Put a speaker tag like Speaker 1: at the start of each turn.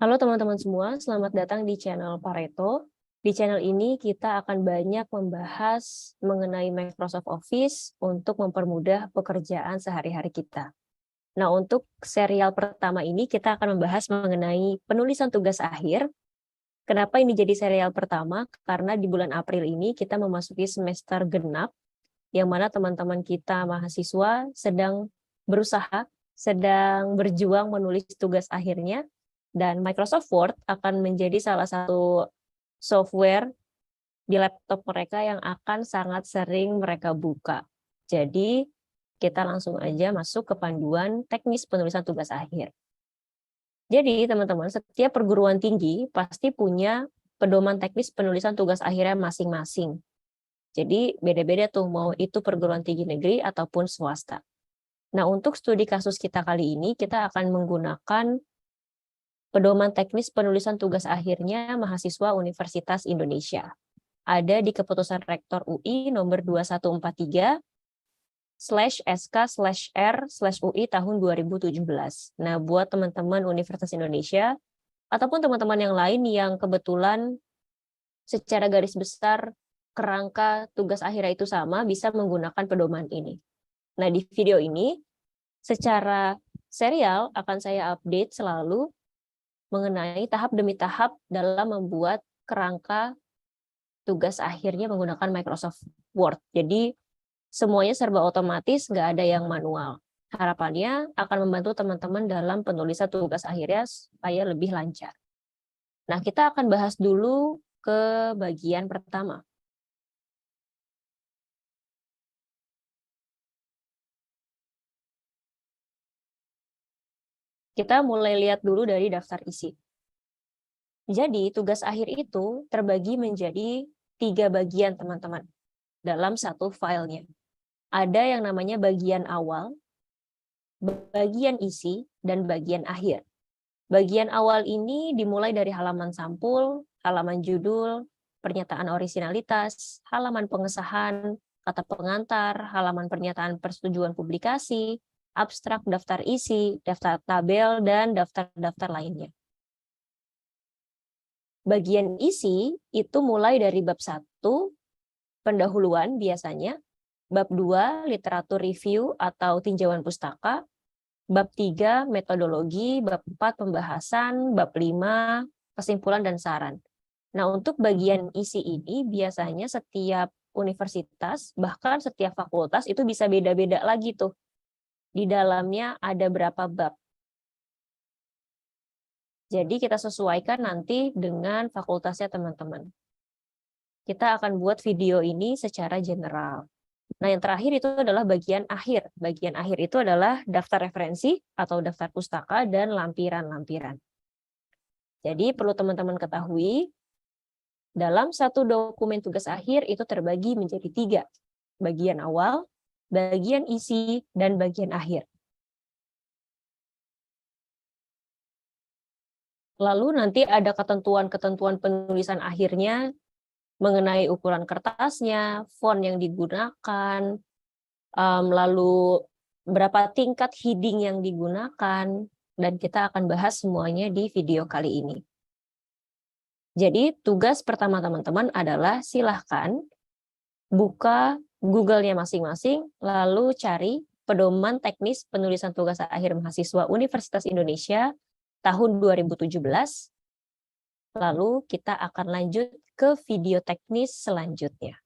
Speaker 1: Halo teman-teman semua, selamat datang di channel Pareto. Di channel ini kita akan banyak membahas mengenai Microsoft Office untuk mempermudah pekerjaan sehari-hari kita. Nah, untuk serial pertama ini kita akan membahas mengenai penulisan tugas akhir. Kenapa ini jadi serial pertama? Karena di bulan April ini kita memasuki semester genap, yang mana teman-teman kita mahasiswa sedang berusaha, sedang berjuang menulis tugas akhirnya, dan Microsoft Word akan menjadi salah satu software di laptop mereka yang akan sangat sering mereka buka. Jadi, kita langsung aja masuk ke panduan teknis penulisan tugas akhir. Jadi, teman-teman, setiap perguruan tinggi pasti punya pedoman teknis penulisan tugas akhirnya masing-masing. Jadi, beda-beda tuh, mau itu perguruan tinggi negeri ataupun swasta. Nah, untuk studi kasus kita kali ini, kita akan menggunakan pedoman teknis penulisan tugas akhirnya mahasiswa Universitas Indonesia. Ada di Keputusan Rektor UI nomor 2143/SK/R/UI tahun 2017. Nah, buat teman-teman Universitas Indonesia ataupun teman-teman yang lain yang kebetulan secara garis besar kerangka tugas akhirnya itu sama, bisa menggunakan pedoman ini. Nah, di video ini secara serial akan saya update selalu mengenai tahap demi tahap dalam membuat kerangka tugas akhirnya menggunakan Microsoft Word. Jadi semuanya serba otomatis, nggak ada yang manual. Harapannya akan membantu teman-teman dalam penulisan tugas akhirnya supaya lebih lancar. Nah, kita akan bahas dulu ke bagian pertama. Kita mulai lihat dulu dari daftar isi. Jadi, tugas akhir itu terbagi menjadi 3 bagian, teman-teman, dalam satu filenya. Ada yang namanya bagian awal, bagian isi, dan bagian akhir. Bagian awal ini dimulai dari halaman sampul, halaman judul, pernyataan orisinalitas, halaman pengesahan, kata pengantar, halaman pernyataan persetujuan publikasi, abstrak daftar isi, daftar tabel, dan daftar-daftar lainnya. Bagian isi itu mulai dari bab 1, pendahuluan biasanya, bab 2, literatur review atau tinjauan pustaka, bab 3, metodologi, bab 4, pembahasan, bab 5, kesimpulan dan saran. Nah, untuk bagian isi ini biasanya setiap universitas, bahkan setiap fakultas itu bisa beda-beda lagi tuh. Di dalamnya ada berapa bab. Jadi kita sesuaikan nanti dengan fakultasnya teman-teman. Kita akan buat video ini secara general. Nah, yang terakhir itu adalah bagian akhir. Bagian akhir itu adalah daftar referensi atau daftar pustaka dan lampiran-lampiran. Jadi perlu teman-teman ketahui, dalam satu dokumen tugas akhir itu terbagi menjadi 3. Bagian awal, bagian isi, dan bagian akhir. Lalu nanti ada ketentuan-ketentuan penulisan akhirnya mengenai ukuran kertasnya, font yang digunakan, lalu berapa tingkat heading yang digunakan, dan kita akan bahas semuanya di video kali ini. Jadi tugas pertama teman-teman adalah silahkan buka Google-nya masing-masing, lalu cari pedoman teknis penulisan tugas akhir mahasiswa Universitas Indonesia tahun 2017. Lalu kita akan lanjut ke video teknis selanjutnya.